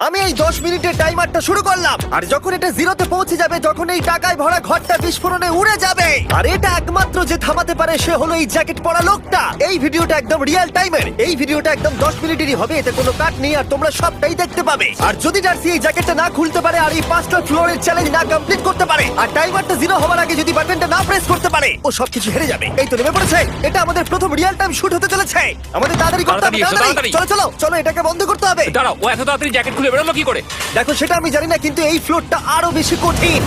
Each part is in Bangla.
আমি এই 10 মিনিটের টাইমারটা শুরু করলাম, আর যখন এটা জিরোতে পৌঁছে যাবে, যখন এই টাকায় ভরা ঘরটা বিস্ফোরণে উড়ে যাবে, আর এটা একমাত্র যে থামাতে পারে সে হলো এই জ্যাকেট পরা লোকটা। এই ভিডিওটা একদম রিয়েল টাইমের, এই ভিডিওটা একদম 10 মিনিটেরই হবে, এতে কোনো কাট নেই, আর তোমরা সবটাই দেখতে পাবে। আর যদি ডার্সি এই জ্যাকেটটা না খুলতে পারে, আর এই 5টা ফ্লোরের চ্যালেঞ্জ না কমপ্লিট করতে পারে, আর টাইমারটা জিরো হওয়ার আগে যদি বাটনটা না প্রেস করতে পারে, ও সবকিছু হেরে যাবে। এই তো নেমে পড়েছে, এটা আমাদের প্রথম রিয়েল টাইম শুট হতে চলেছে। আমাদের তাড়াতাড়ি করতে হবে, তাড়াতাড়ি। চলো চলো চলো, এটাকে বন্ধ করতে হবে। দাঁড়াও, ও এত তাড়াতাড়ি জ্যাকেট খুলে বেরোলো কি করে? দেখো সেটা আমি জানি না, কিন্তু এই ফ্লোরটা আরো বেশি কঠিন।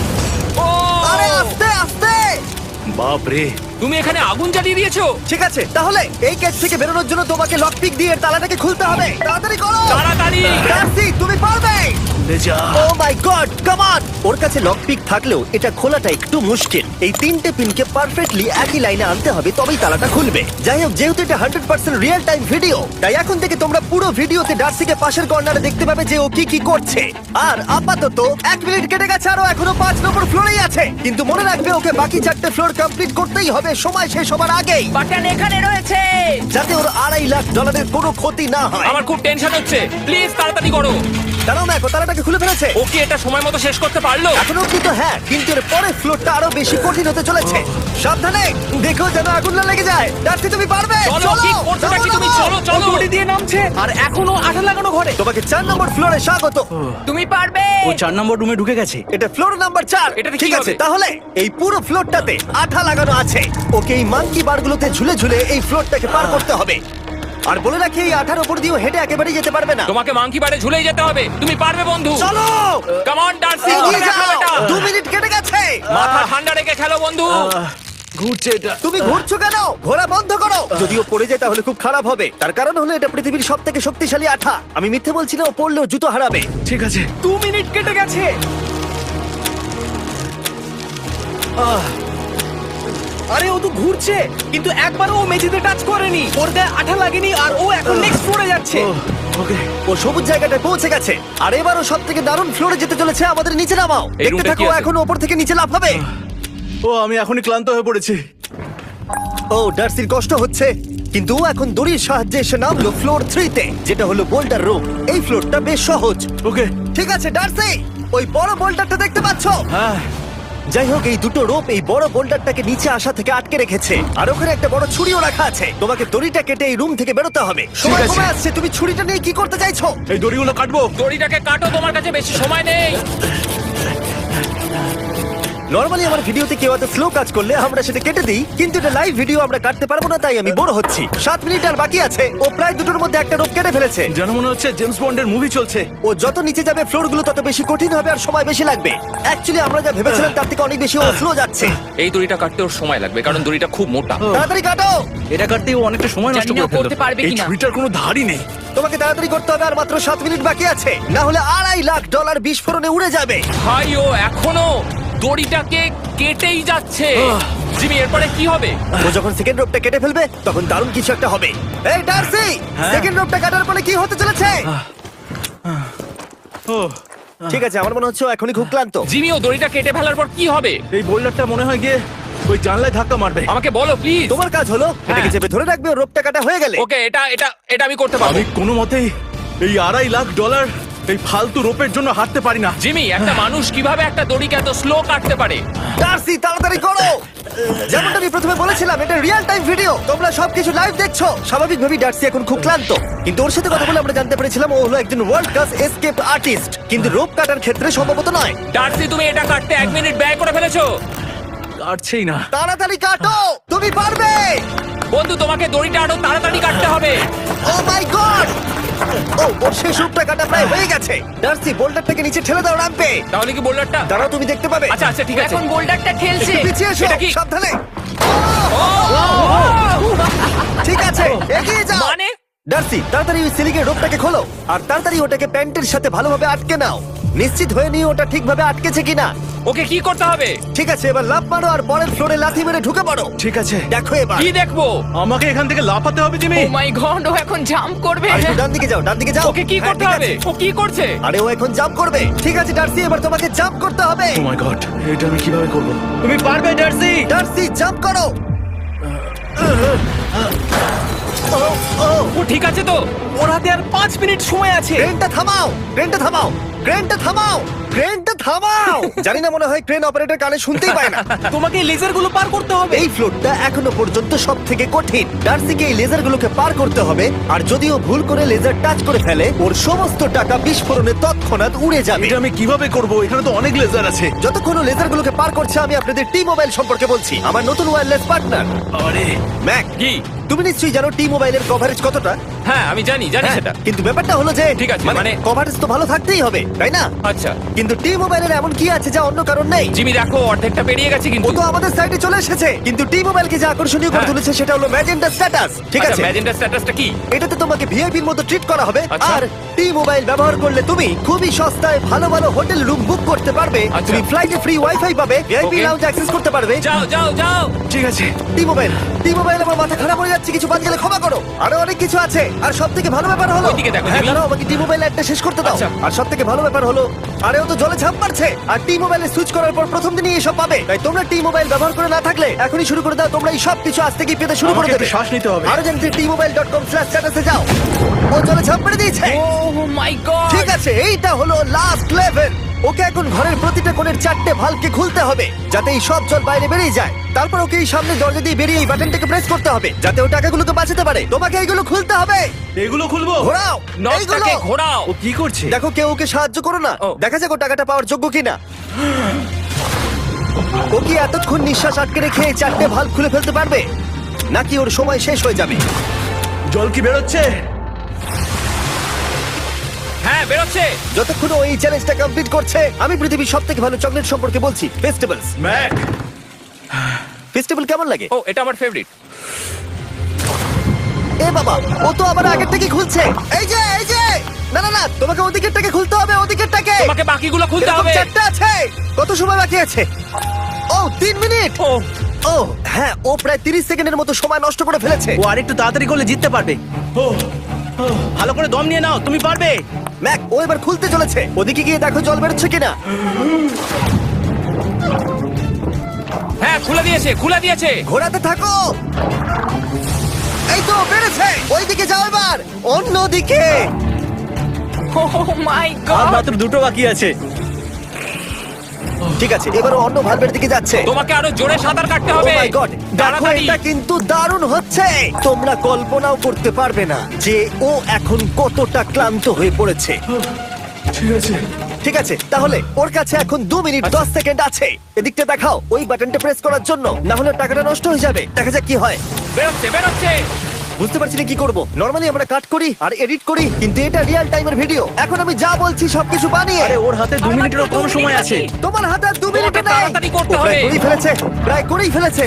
ও আরে আস্তে আস্তে। বাপ রে, তুমি এখানে আগুন জ্বালিয়ে দিয়েছো। ঠিক আছে, তাহলে এই কেস থেকে বেরোনোর জন্য তোমাকে লকপিক দিয়ে এর তালাটাকে খুলতে হবে। তাড়াতাড়ি করো, তাড়াতাড়ি। ডার্সি তুমি পারবে। যা। ও মাই গড, কাম অন। ওর কাছে লকপিক থাকলেও এটা খোলাটা একটু মুশকিল। এই 3টে পিনকে পারফেক্টলি একই লাইনে আনতে হবে, তবেই তালাটা খুলবে। যাই হোক, যেহেতু এটা 100% রিয়েল টাইম ভিডিও, তাই এখন থেকে তোমরা পুরো ভিডিওতে ডার্সিকে পাশের কর্নারে দেখতে পাবে যে ও কি কি করছে। আর আপাতত 1 মিনিট কেটে গেছে, আরো এখনো 5 নম্বর ফ্লোরেই আছে। কিন্তু মনে রাখবে, ওকে বাকি 4টে ফ্লোর কমপ্লিট করতেই হবে সময় শেষ হবার আগেই, বাটন এখানে রয়েছে। যাতে ওর $2.5 লাখ কোনো ক্ষতি না হয়। আমার খুব টেনশন হচ্ছে, প্লিজ তাড়াতাড়ি করো। দাঁড়াও, দেখো তালাটাকে খুলে ফেলেছে। ও কি এটা সময় মতো শেষ করতে পারলো? এখনো অব্দি তো হ্যাঁ, কিন্তু এর পরের ফ্লোরটা আরো বেশি কঠিন হতে চলেছে। সাবধানে, দেখো যেন আগুন না লেগে যায়। ডার্সি তুমি পারবে। চলো, কি করছো নাকি তুমি? চলো চলো। দড়ি দিয়ে নামছে আর এখনো আঠা লাগানো ঘরে। তোমাকে 4 নম্বর ফ্লোরে স্বাগত। তুমি পারবে। ও 4 নম্বর রুমে ঢুকে গেছে। এটা ফ্লোর নাম্বার 4। এটাতে ঠিক কি আছে, হবে? তাহলে এই পুরো ফ্লোরটাতে আঠা লাগানো আছে। ওকে এই মাঙ্কি বারগুলোতে ঝুলে ঝুলে এই ফ্লোরটাকে পার করতে হবে। আর বলে রাখি, এই আঠার উপর দিয়েও হেঁটে একেবারেই যেতে পারবে না। তোমাকে মাংকি বারে ঝুলেই যেতে হবে। তুমি পারবে বন্ধু। চলো, কাম অন ডার্সি, এগিয়ে দেখো যাও। এটা। 2 মিনিট কেটে গেছে। মাথা ঠান্ডা রেখে খেলো বন্ধু। ঘুরছে এটা। তুমি ঘুরছো কেন? ঘোরা বন্ধ করো। যদিও পড়ে যায় তাহলে খুব খারাপ হবে। তার কারণ হলো এটা পৃথিবীর সবথেকে শক্তিশালী আঠা। আমি মিথ্যে বলছি না, ও পড়লেও জুতো হারাবে। ঠিক আছে। 2 মিনিট কেটে গেছে। আরে ও তো ঘুরছে, কিন্তু একবারও ও মেঝেতে টাচ করেনি। ওর গায়ে আঠা লাগেনি, আর ও এখন নেক্সট ফ্লোরে যাচ্ছে। ওকে। ও সবুজ জায়গাটায় পৌঁছে গেছে, আর এবারও সব থেকে দারুণ ফ্লোরে যেতে চলেছে। আমাদের নিচে নামাও। এই দেখতে রুমটা থাকো, কি আছে? এখন ওপর থেকে নিচে লাফাবে। ও আমি এখনই ক্লান্ত হয়ে পড়েছি। ও ডার্সির কষ্ট হচ্ছে, কিন্তু ও এখন দড়ির সাহায্যে এসে নামলো ফ্লোর 3-তে, যেটা হলো বোল্ডার রুম। এই ফ্লোরটা বেশ সহজ। ওকে। ঠিক আছে ডার্সি, ওই বড় বোল্ডারটা দেখতে পাচ্ছো? হ্যাঁ। যাই হোক, এই দুটো রোপ এই বড় বোল্ডারটাকে নিচে আসা থেকে আটকে রেখেছে, আর ওখানে একটা বড় ছুরিও রাখা আছে। তোমাকে দড়িটা কেটে এই রুম থেকে বেরোতে হবে। সময় আছে। কমে আসছে, তুমি ছুরিটা নিয়ে কি করতে চাইছো? এই দড়িগুলো কাটবো। দড়িটাকে কাটো, তোমার কাছে বেশি সময় নেই। নরমালি আমার ভিডিওতে কেউ এত স্লো কাজ করলে আমরা সেটা কেটে দিই, কিন্তু এটা লাইভ ভিডিও, আমরা কাটতে পারবো না, তাই আমি বোর হচ্ছি। 7 মিনিট আর বাকি আছে। ও প্রায় দুটোর মধ্যে একটা রোপ কেটে ফেলেছে। যেন মনে হচ্ছে জেমস বন্ডের মুভি চলছে। ও যত নিচে যাবে ফ্লোর গুলো তত বেশি কঠিন হবে, আর সময় বেশি লাগবে। অ্যাকচুয়ালি আমরা যা ভেবেছিলাম তার থেকে অনেক বেশি ও স্লো যাচ্ছে। এই দড়িটা কাটতে ওর সময় লাগবে, কারণ দড়িটা খুব মোটা। তাড়াতাড়ি কাটো। এটা কাটতে ও অনেকটা সময় নষ্ট জানি না করে ফেললো। করতে পারবে এই কিনা। ছুরিটার কোনো ধারই নেই। তোমাকে তাড়াতাড়ি করতে হবে, আর মাত্র 7 মিনিট বাকি আছে, না হলে $2.5 লাখ বিস্ফোরণে উড়ে যাবে। ভাই ও এখনো দড়িটাকে কেটেই যাচ্ছে। জিমি, এরপরে কি হবে? ও যখন সেকেন্ড রোপটা কেটে ফেলবে তখন দারুণ কিছু একটা হবে। এই ডার্সি, সেকেন্ড রোপটা কাটার পরে কি হতে চলেছে? ও ঠিক আছে, আমার মনে হচ্ছে ও এখনই খুব ক্লান্ত। জিমি, ও দড়িটা কেটে ফেলার পর কি হবে? এই বোল্ডারটা মনে হয় গিয়ে ওই জানলায় ধাক্কা মারবে। আমাকে বলো প্লিজ। তোমার কাজ হলো এটাকে চেপে ধরে রাখবে, ও রোপটা কাটা হয়ে গেলে। ওকে, এটা এটা এটা আমি করতে পারবো। আমি কোনো মতেই এই $2.5 লাখ এই ফালতু রোপের জন্য হাঁটতে পারি না। জিমি, একটা মানুষ কিভাবে একটা দড়িকে এত স্লো কাটতে পারে? ডার্সি তাড়াতাড়ি করো। যেমনটা আমি প্রথমে বলেছিলাম, এটা রিয়েল টাইম ভিডিও, তোমরা সবকিছু লাইভ দেখছো। স্বাভাবিকভাবেই ডার্সি এখন খুব ক্লান্ত, কিন্তু ওর সাথে কথা বলে আমরা জানতে পেরেছিলাম ও হলো একজন ওয়ার্ল্ড ক্লাস এসকেপ আর্টিস্ট, কিন্তু রোপ কাটার ক্ষেত্রে সম্ভবত নয়। ডার্সি, তুমি এটা কাটতে 1 মিনিট ব্যয় করে ফেলেছো। কাটছেই না। তাড়াতাড়ি কাটো, তুমি পারবে। বন্ধু, তোমাকে দড়িটা আরো তাড়াতাড়ি কাটতে হবে। ও মাই গড! ও ওর শেষ রূপটা কাটা প্রায় হয়ে গেছে। ডার্সি, বোল্ডারটাকে নিচে ঠেলে দাও রাম্পে। তাহলে কি বোল্ডারটা? দাঁড়াও, তুমি দেখতে পাবে। আচ্ছা আচ্ছা, ঠিক আছে। এখন বোল্ডারটা ঠেলছে। একটু পিছিয়ে এসো, এটা কি? সাবধানে। ঠিক আছে, এগিয়ে যাও। মানে? ডার্সি, তাড়াতাড়ি ওই সিলিংয়ের রোপটাকে খোলো, আর তাড়াতাড়ি ওটাকে প্যান্টের সাথে ভালোভাবে আটকে নাও। নিশ্চিত হয়ে নিও ওটা ঠিকভাবে আটকেছে কিনা। ওকে কি করতে হবে? ঠিক আছে, এবার লাফ মারো আর পরের ফ্লোরে লাথি মেরে ঢুকে পড়ো। ঠিক আছে। দেখো এবার। কি দেখবো? আমাকে এখান থেকে লাফাতে হবে জিমি। ও মাই গড, ও এখন জাম্প করবে। আর একটু ডান দিকে যাও, ডান দিকে যাও। ওকে কি হ্যাঁ, করতে ঠিক হবে? আছে। ও কি করছে? আরে ও এখন জাম্প করবে। ঠিক আছে ডার্সি, এবার তোমাকে জাম্প করতে হবে। ও মাই গড, এটা আমি কিভাবে করব? তুমি পারবে ডার্সি। ডার্সি, জাম্প করো। ও ও ও ঠিক আছে তো? ওর হাতে আর 5 মিনিট সময় আছে। ক্রেনটা থামাও, ক্রেনটা থামাও, ক্রেনটা থামাও, ক্রেনটা থামাও। জানি না, মনে হয় ক্রেন অপারেটর কানে শুনতেই পায় না। তোমাকে এই লেজারগুলো পার করতে হবে। এই ফ্লোরটা এখনো পর্যন্ত সব থেকে কঠিন। ডার্সিকে এই লেজারগুলোকে পার করতে হবে, আর যদিও ভুল করে লেজার টাচ করে ফেলে, ওর সমস্ত টাকা বিস্ফোরণে তৎক্ষণাৎ উড়ে যাবে। এটা আমি কিভাবে করব? এখানে তো অনেক লেজার আছে। যতক্ষণ ও লেজারগুলোকে পার করছে, আমি আপনাদের টি মোবাইল সম্পর্কে বলছি, আমার নতুন ওয়্যারলেস পার্টনার। আরে ম্যাক, কি? তুমি নিশ্চয়ই জানো টি মোবাইলের কভারেজ কতটা? হ্যাঁ আমি জানি হ্যাঁ, সেটা। কিন্তু ব্যাপারটা হলো যে ঠিক আছে, মানে কভারেজ তো ভালো থাকতেই হবে, তাই না? আচ্ছা কিন্তু টি মোবাইলের এমন কি আছে যা অন্য কারণ নেই? জিমি দেখো অর্ধেকটা পেরিয়ে গেছে ও কিন্তু। তো আমাদের সাইডে চলে এসেছে, কিন্তু টি মোবাইলকে যে আকর্ষণীয় করে হ্যাঁ। তুলেছে সেটা হলো ম্যাজেন্টা স্ট্যাটাস। ঠিক আছে, ম্যাজেন্টা স্ট্যাটাসটা কি? এটাতে তোমাকে ভিআইপির মতো ট্রিট করা হবে। আচ্ছা। আর টি মোবাইল ব্যবহার করলে তুমি খুবই সস্তায় ভালো ভালো হোটেল রুম বুক করতে পারবে। আচ্ছা। তুমি ফ্লাইটে ফ্রি ওয়াইফাই পাবে, ভিআইপি Okay. লাউঞ্জ অ্যাক্সেস করতে পারবে। যাও যাও যাও। ঠিক আছে। টি মোবাইল, টি মোবাইল, আমার মাথা খারাপ হয়ে যাচ্ছে, কিছু বাদ গেলে ক্ষমা করো। আরো অনেক কিছু আছে, আর সব থেকে ভালো ব্যাপার হলো, ওইদিকে দেখো, হ্যাঁ জিমি। দাঁড়াও, আমাকে টি মোবাইল একটা শেষ করতে দাও। আচ্ছা। আর সব থেকে ভালো ব্যাপার হলো, আরে ও তো জলে ঝাঁপ মারছে, আর টি মোবাইলে সুইচ করার পর প্রথম দিনই এসব পাবে। তাই তোমরা টি মোবাইল ব্যবহার করে না থাকলে এখনই শুরু করে দাও। তোমরা এই সব কিছু আজ থেকেই পেতে শুরু করে আমাকে দেবে। একটু শ্বাস নিতে হবে। আরো জানতে tmobile.com/status এ যাও। ও জলে ঝাঁপ মেরে দিয়েছে। ও মাই গড। ঠিক আছে, এইটা হলো লাস্ট লেভেল। ওকে এখন ঘরের প্রতিটা কোণের 4টে ভালভকে খুলতে হবে, যাতে এই সব জল বাইরে বেরিয়ে যায়। তারপর ওকে এই সামনে দরজা দিয়ে বেরিয়ে এই বাটনটাকে প্রেস করতে হবে, যাতে ও টাকাগুলোকে বাঁচাতে পারে। তোমাকে এইগুলো খুলতে হবে। এগুলো খুলবো? ঘোরাও এইগুলো। নটটাকে ঘোরাও। ও কি করছে? দেখো, কেউ ওকে সাহায্য করো না। ও। দেখা যাক ও টাকাটা পাওয়ার যোগ্য কিনা। ও কি এতক্ষণ নিঃশ্বাস আটকে রেখে এই 4টে ভালভ খুলে ফেলতে পারবে, নাকি ওর সময় শেষ হয়ে যাবে? জল কি বেরোচ্ছে? হ্যাঁ বেরোচ্ছে। যতক্ষণ ও এই চ্যালেঞ্জটা কমপ্লিট করছে, আমি পৃথিবীর সবথেকে ভালো চকলেট সম্পর্কে বলছি, ফেস্টিভ্যালস। ম্যাক, ফেস্টিভ্যাল কেমন লাগে? ও এটা আমার ফেভারিট। এ বাবা, ও তো আবার আগের থেকে খুলছে। এই যে, এই যে, না না না, তোমাকে ওদিকেরটাকে খুলতে হবে, ওদিকেরটাকে। তোমাকে বাকিগুলো খুলতে এরকম হবে। 4টে আছে। কত সময় বাকি আছে? ও 3 মিনিট। ও ও হ্যাঁ, ও প্রায় 30 সেকেন্ডের মতো সময় নষ্ট করে ফেলেছে। ও আরেকটু তাড়াতাড়ি করলে জিততে পারবে। ভালো করে দম নিয়ে নাও, তুমি পারবে। ম্যাক, ও এবার খুলতে চলেছে। ওদিকে গিয়ে দেখো জল বেরোচ্ছে কিনা। হ্যাঁ খুলে দিয়েছে, খুলে দিয়েছে। ঘোরাতে থাকো। এই তো বেড়েছে। ওইদিকে যাও এবার, অন্যদিকে। ও মাই আর গড। মাত্র 2টো বাকি আছে। ঠিক আছে, এবার ও অন্য ভালভের দিকে যাচ্ছে। তোমাকে আরো জোরে সাঁতার কাটতে Oh হবে। my God! দেখো, তাড়াতাড়ি। এটা কিন্তু দারুণ হচ্ছে। তোমরা কল্পনাও করতে পারবে না যে ও এখন কতটা ক্লান্ত হয়ে পড়েছে। ঠিক আছে। ঠিক আছে, তাহলে ওর কাছে এখন 2 মিনিট 10 সেকেন্ড আছে। এদিকটা দেখাও, ওই বাটনটা প্রেস করার জন্য, না হলে টাকাটা নষ্ট হয়ে যাবে। দেখা যাক কি হয়। বেরোচ্ছে বেরোচ্ছে। বুঝতে পারছি না কি করব। নরমালি আমরা কাট করি আর এডিট করি, কিন্তু এটা রিয়েল টাইমের ভিডিও। এখন আমি যা বলছি সবকিছু বানিয়ে। আরে ওর হাতে 2 মিনিটেরও কম সময় আছে। তোমার হাতে আর 2 মিনিট ওকে নেই। তাড়াতাড়ি করতে ও প্রায় হবে। করেই ফেলেছে, প্রায় করেই ফেলেছে।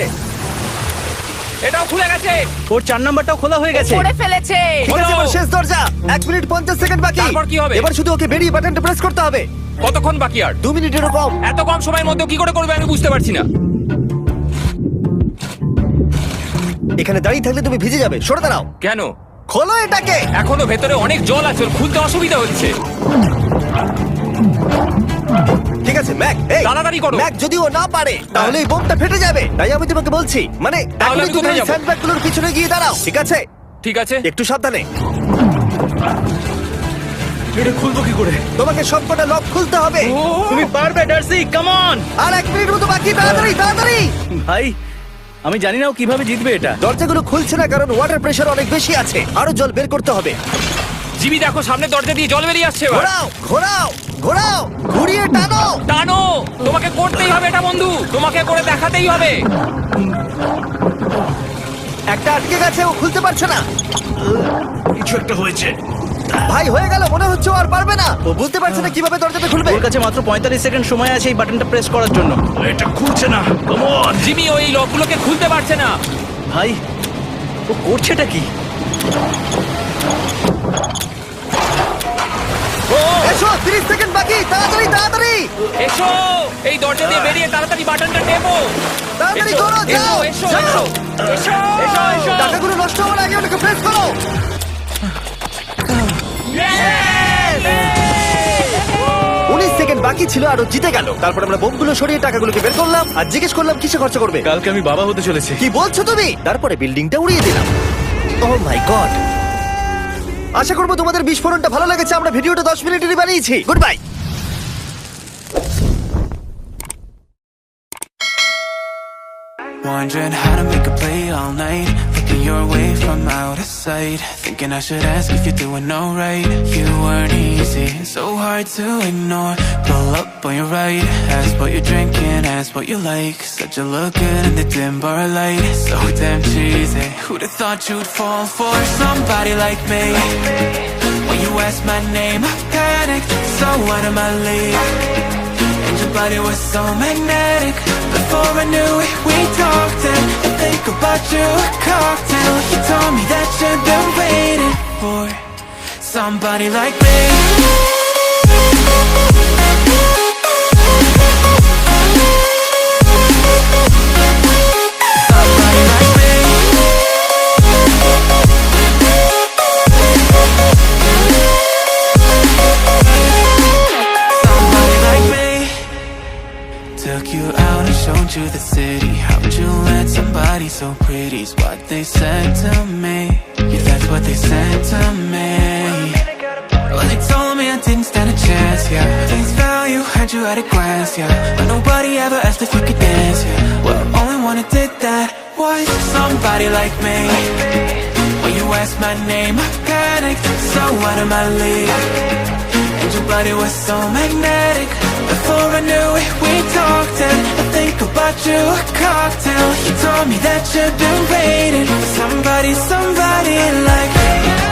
এটাও খুলে গেছে। ওর 4 নাম্বারটাও খোলা হয়ে গেছে। করে ফেলেছে। ঠিক আছে, হলো। এবার শেষ দরজা। 1 মিনিট 50 সেকেন্ড বাকি। তারপর কি হবে? এবার শুধু ওকে বেরিয়ে বাটনটা প্রেস করতে হবে। কতক্ষণ বাকি আর? 2 মিনিটেরও কম। এত কম সময়ের মধ্যে কি করে করবে আমি বুঝতে পারছি না। এখানে দাঁড়িয়ে থাকলে তুমি ভিজে যাবে, সরে দাঁড়াও। কেন? খোলো এটাকে। এখনো ভেতরে অনেক জল আছে, ওর খুলতে অসুবিধা হচ্ছে। ঠিক আছে ম্যাক, এই তাড়াতাড়ি করো। ম্যাক, যদি ও না পারে তাহলে এই বোমটা ফেটে যাবে। তাই আমি তোমাকে বলছি, মানে তাহলে এখনই আমি তুমি কোথায় এই যাবো? স্যান্ডব্যাগগুলোর পিছনে গিয়ে দাঁড়াও, ঠিক আছে? ঠিক আছে। একটু সাবধানে। এটা খুলবো কি করে? তোমাকে সবকটা লক খুলতে হবে। তুমি পারবে ডার্সি, কাম অন। আর 1 মিনিট মতো বাকি, তাড়াতাড়ি তাড়াতাড়ি। ভাই আমি জানি না ও কিভাবে জিতবে এটা। দরজাগুলো খুলছে না কারণ ওয়াটার প্রেশার অনেক বেশি আছে। আরো জল বের করতে হবে। জিমি দেখো সামনে দরজা দিয়ে জল বেরিয়ে আসছে এবার। ঘোরাও ঘোরাও ঘোরাও, ঘুরিয়ে টানো। টানো। তোমাকে করতেই হবে এটা বন্ধু, তোমাকে করে দেখাতেই হবে। একটা আটকে গেছে, ও খুলতে পারছে না। কিছু একটা হয়েছে। ভাই হয়ে গেল, মনে হচ্ছে ও আর পারবে না। ও বুঝতে পারছে না কিভাবে দরজাটা খুলবে। ওর কাছে মাত্র 45 সেকেন্ড সময় আছে এই বাটনটা প্রেস করার জন্য। এটা খুলছে না। Come on. জিমি ওই লকগুলোকে খুলতে পারছে না। ভাই ও করছেটা কি? ও এসো, 30 সেকেন্ড বাকি, তাড়াতাড়ি তাড়াতাড়ি। এসো, এই দরজা দিয়ে বেরিয়ে তাড়াতাড়ি বাটনটা টেপো। তাড়াতাড়ি এসো, করো, যাও এসো, যাও। এসো, এসো, এসো, এসো। টাকাগুলো নষ্ট হওয়ার আগে ওটাকে প্রেস করো। 19 সেকেন্ড বাকি ছিল আর ও জিতে গেল। তারপর আমরা বোমগুলো সরিয়ে টাকাগুলোকে বের করলাম আর জিজ্ঞেস করলাম কিসে খরচা করবে। কালকে আমি বাবা হতে চলেছি। কি বলছো তুমি? তারপরে বিল্ডিংটা উড়িয়ে দিলাম। ও মাই গড, আশা করবো তোমাদের বিস্ফোরণটা ভালো লেগেছে। আমরা ভিডিওটা 10 মিনিটেরই বানিয়েছি। Good bye. Wondering how to make a play all night. Looking your way from out of sight. Thinking I should ask if you're doing alright. You weren't easy, so hard to ignore. Pull up on your right. Ask what you're drinking, ask what you like. Said you look good in the dim bar light. So damn cheesy. Who'd have thought you'd fall for somebody like me? When you asked my name, I panicked. So out of my league. And your body was so magnetic. Before I knew it, we talked and I think about you a cocktail. You told me that you've been waiting for somebody like me. Somebody like me. Somebody like me. Took you out and showed you the city. How'd you let somebody so pretty's what they said to me? Yeah, that's what they said to me. Well, they told me I didn't stand a chance, yeah. Face value, had you at a glance, yeah. But nobody ever asked if you could dance, yeah. Well, only one who did that was somebody like me. When you asked my name, I panicked, so out of my league. And your body was so magnetic. Before I knew it, we talked and I think about you a cocktail. You told me that you've been waiting for somebody like me.